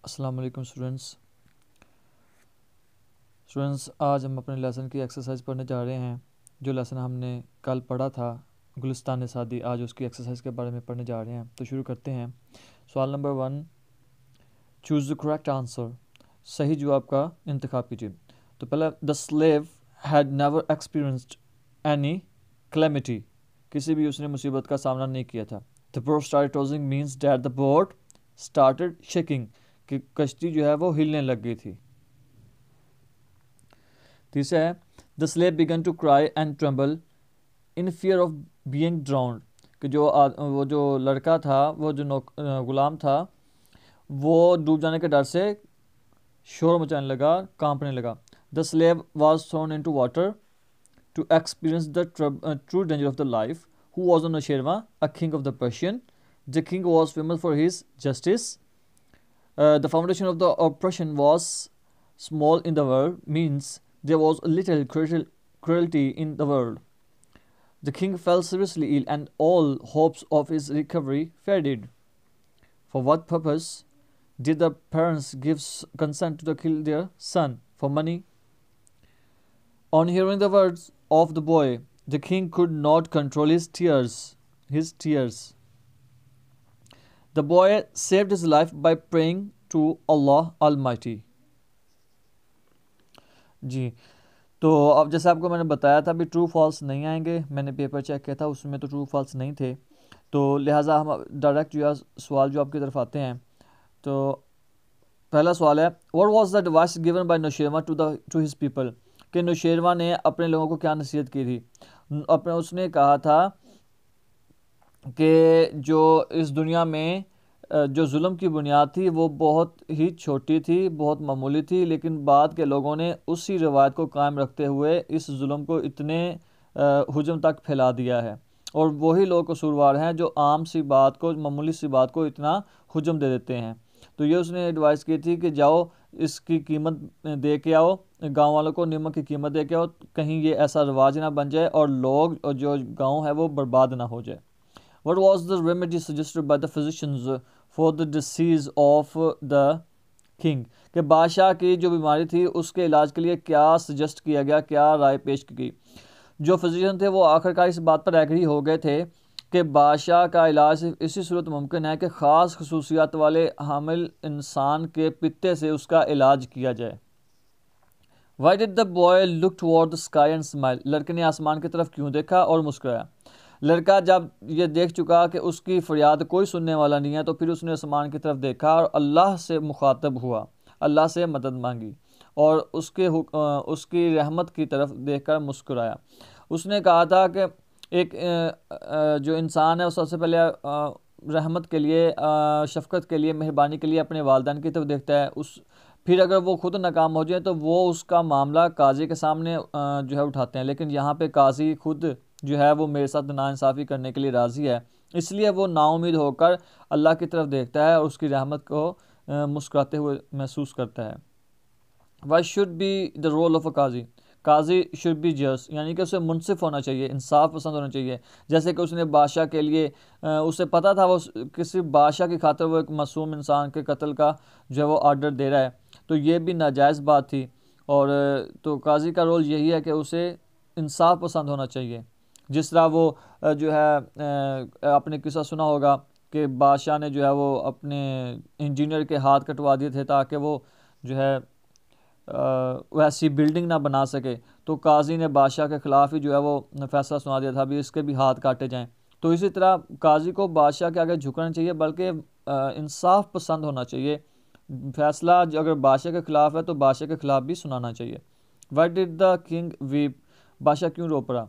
अस्सलाम वालेकुम स्टूडेंट्स। आज हम अपने लेसन की एक्सरसाइज पढ़ने जा रहे हैं। जो लेसन हमने कल पढ़ा था गुलिस्तान सादी, आज उसकी एक्सरसाइज के बारे में पढ़ने जा रहे हैं। तो शुरू करते हैं। सवाल नंबर 1, चूज़ द करेक्ट आंसर। सही जवाब का इंतखाब कीजिए। तो पहला, the slave had never experienced any calamity. किसी भी उसने मुसीबत का सामना नहीं किया था। The boat started tossing means that the boat started shaking, कि कश्ती जो है वो हिलने लग गई थी। तीसरा है, the slave began to cry and tremble in fear of being drowned, कि वो जो लड़का था, वो जो गुलाम था, वो डूब जाने के डर से शोर मचाने लगा, कांपने लगा। The slave was thrown into water to experience the true danger of the life. Who was Nausherwan, a king of the Persian. The king was famous for his justice. The foundation of the oppression was small in the world, means there was little cruelty in the world. The king fell seriously ill and all hopes of his recovery faded. For what purpose did the parents give consent to kill their son? For money? On hearing the words of the boy, the king could not control his tears. The boy saved his life by praying to Allah Almighty. जी, तो अब जैसे आपको मैंने बताया था भी true false नहीं आएंगे। मैंने पेपर चेक किया था, उसमें तो ट्रू फॉल्स नहीं थे। तो लिहाजा हम डायरेक्ट जो है सवाल जो आपकी तरफ आते हैं। तो पहला सवाल है, what was the advice given by Nausherwan to his people, कि नौशेरवा ने अपने लोगों को क्या नसीहत की थी। उसने कहा था कि जो इस दुनिया में जो जुल्म की बुनियाद थी वो बहुत ही छोटी थी, बहुत मामूली थी, लेकिन बाद के लोगों ने उसी रवायत को कायम रखते हुए इस जुल्म को इतने हुजम तक फैला दिया है। और वही लोग कसूरवार हैं जो आम सी बात को, मामूली सी बात को इतना हुजम दे देते हैं। तो ये उसने एडवाइस की थी कि जाओ इसकी कीमत दे के आओ, गांव वालों को नमक की कीमत दे के आओ, कहीं ये ऐसा रिवाज ना बन जाए और लोग और जो गाँव है वो बर्बाद ना हो जाए। What was the remedy suggested by the physicians for the disease of the king? कि बादशाह की जो बीमारी थी उसके इलाज के लिए क्या सजेस्ट किया गया, क्या राय पेश की गई। जो फिजिशियन थे वो आखिरकार इस बात पर एग्री हो गए थे कि बादशाह का इलाज सिर्फ इसी सूरत मुमकिन है कि ख़ास खसूसियात वाले हामिल इंसान के पित्ते से उसका इलाज किया जाए। Why did the boy look toward the sky and smile? लड़के ने आसमान की तरफ क्यों देखा और मुस्कुराया। लड़का जब ये देख चुका कि उसकी फरियाद कोई सुनने वाला नहीं है, तो फिर उसने आसमान की तरफ देखा और अल्लाह से मुखातब हुआ, अल्लाह से मदद मांगी और उसकी रहमत की तरफ देखकर मुस्कुराया। उसने कहा था कि एक जो इंसान है वो सबसे पहले रहमत के लिए, शफकत के लिए, मेहरबानी के लिए अपने वालिदैन की तरफ देखता है। फिर अगर वो खुद नाकाम हो जाए तो वो उसका मामला काजी के सामने जो है उठाते हैं। लेकिन यहाँ पे काजी खुद जो है वो मेरे साथ नाइंसाफ़ी करने के लिए राज़ी है, इसलिए वो नाउमीद होकर अल्लाह की तरफ देखता है और उसकी रहमत को मुस्कुराते हुए महसूस करता है। Why should be the role of a qazi? Qazi should be just, यानी कि उसे मुनसिफ होना चाहिए, इंसाफ पसंद होना चाहिए। जैसे कि उसने बादशाह के लिए, उसे पता था वो किसी बादशाह की खातिर वो एक मासूम इंसान के कत्ल का जो है वो आर्डर दे रहा है, तो ये भी नाजायज़ बात थी। और तो काजी का रोल यही है कि उसे इंसाफ पसंद होना चाहिए। जिस तरह वो जो है आपने किस्सा सुना होगा कि बादशाह ने जो है वो अपने इंजीनियर के हाथ कटवा दिए थे ताकि वो जो है वैसी बिल्डिंग ना बना सके। तो काजी ने बादशाह के ख़िलाफ़ ही जो है वो फैसला सुना दिया था भी इसके भी हाथ काटे जाएं। तो इसी तरह काजी को बादशाह के आगे झुकना चाहिए, बल्कि इंसाफ पसंद होना चाहिए। फैसला अगर बादशाह के ख़िलाफ़ है तो बादशाह के ख़िलाफ़ भी सुनाना चाहिए। Why did the king weep? बादशाह क्यों रो पड़ा?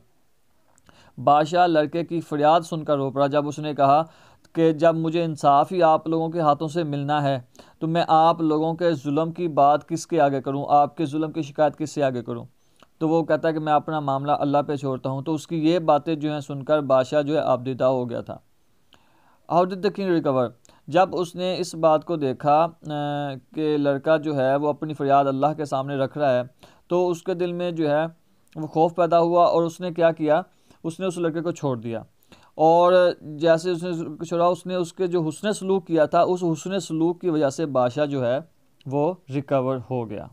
बादशाह लड़के की फरियाद सुनकर रो पड़ा जब उसने कहा कि जब मुझे इंसाफ ही आप लोगों के हाथों से मिलना है तो मैं आप लोगों के जुल्म की बात किसके आगे करूं, आपके जुल्म की शिकायत किससे आगे करूं। तो वो कहता है कि मैं अपना मामला अल्लाह पे छोड़ता हूं। तो उसकी ये बातें जो हैं सुनकर बादशाह जो है आबदीदा हो गया था। How did the king recover? जब उसने इस बात को देखा कि लड़का जो है वो अपनी फरियाद अल्लाह के सामने रख रहा है, तो उसके दिल में जो है वो खौफ पैदा हुआ और उसने क्या किया, उसने उस लड़के को छोड़ दिया और जैसे उसने छोड़ा, उसने उसके जो हुस्न सलूक किया था, उस हुस्न सलूक की वजह से बादशाह जो है वो रिकवर हो गया।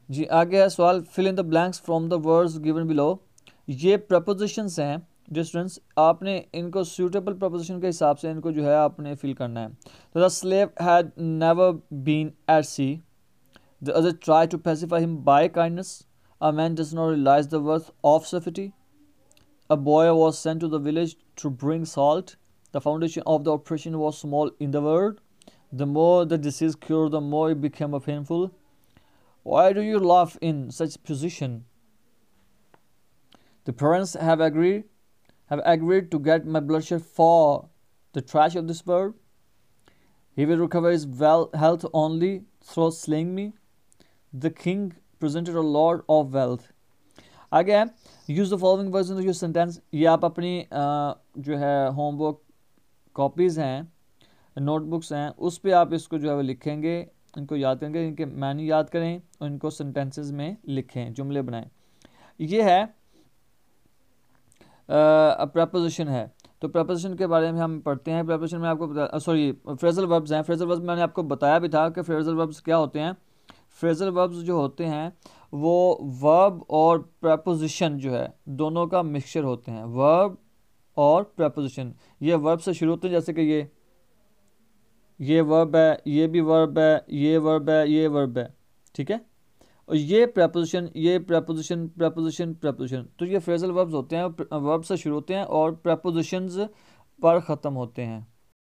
जी आगे है सवाल, fill in the blanks from the words given below. ये प्रपोजिशंस हैं जो स्टूडेंट्स, आपने इनको सूटेबल प्रपोजिशन के हिसाब से इनको जो है आपने फिल करना है। तो the slave had never been at sea, the other try to pacify him by kindness, a man does not realise the worth of safety, a boy was sent to the village to bring salt, the foundation of the oppression was small in the world, the more the disease cured, the more it became painful, why do you laugh in such position, the parents have agreed to get my bloodshed for the trash of this world, he will recover his health only through slaying me, the king presented a lord of wealth। आगे है use the following words in your sentence. ये आप अपनी जो है homework copies हैं, notebooks हैं, उस पे आप इसको जो है वो लिखेंगे, इनको याद करेंगे, इनके मैनी याद करें और इनको सेंटेंसेस में लिखें, जुमले बनाएं। ये है प्रपोजिशन है। तो प्रपोजिशन के बारे में हम पढ़ते हैं। प्रपोजिशन में आपको फ्रेजल वर्ब्स हैं। फ्रेजल वर्ब्स मैंने आपको बताया भी था कि फ्रेजल वर्ब्स क्या होते हैं। फ्रेजल वर्ब्स जो होते हैं वो वर्ब और प्रपोजिशन जो है दोनों का मिक्सचर होते हैं। वर्ब और प्रपोजिशन, ये वर्ब से शुरू होते हैं, जैसे कि ये वर्ब है, ये भी वर्ब है, ये वर्ब है, ये वर्ब है, ठीक है। और ये प्रपोजिशन, ये प्रपोजिशन, प्रपोजिशन, प्रपोजिशन, तो ये फ्रेजल वर्ब्स होते हैं, वर्ब से शुरू होते हैं और प्रपोजिशंस पर ख़त्म होते हैं।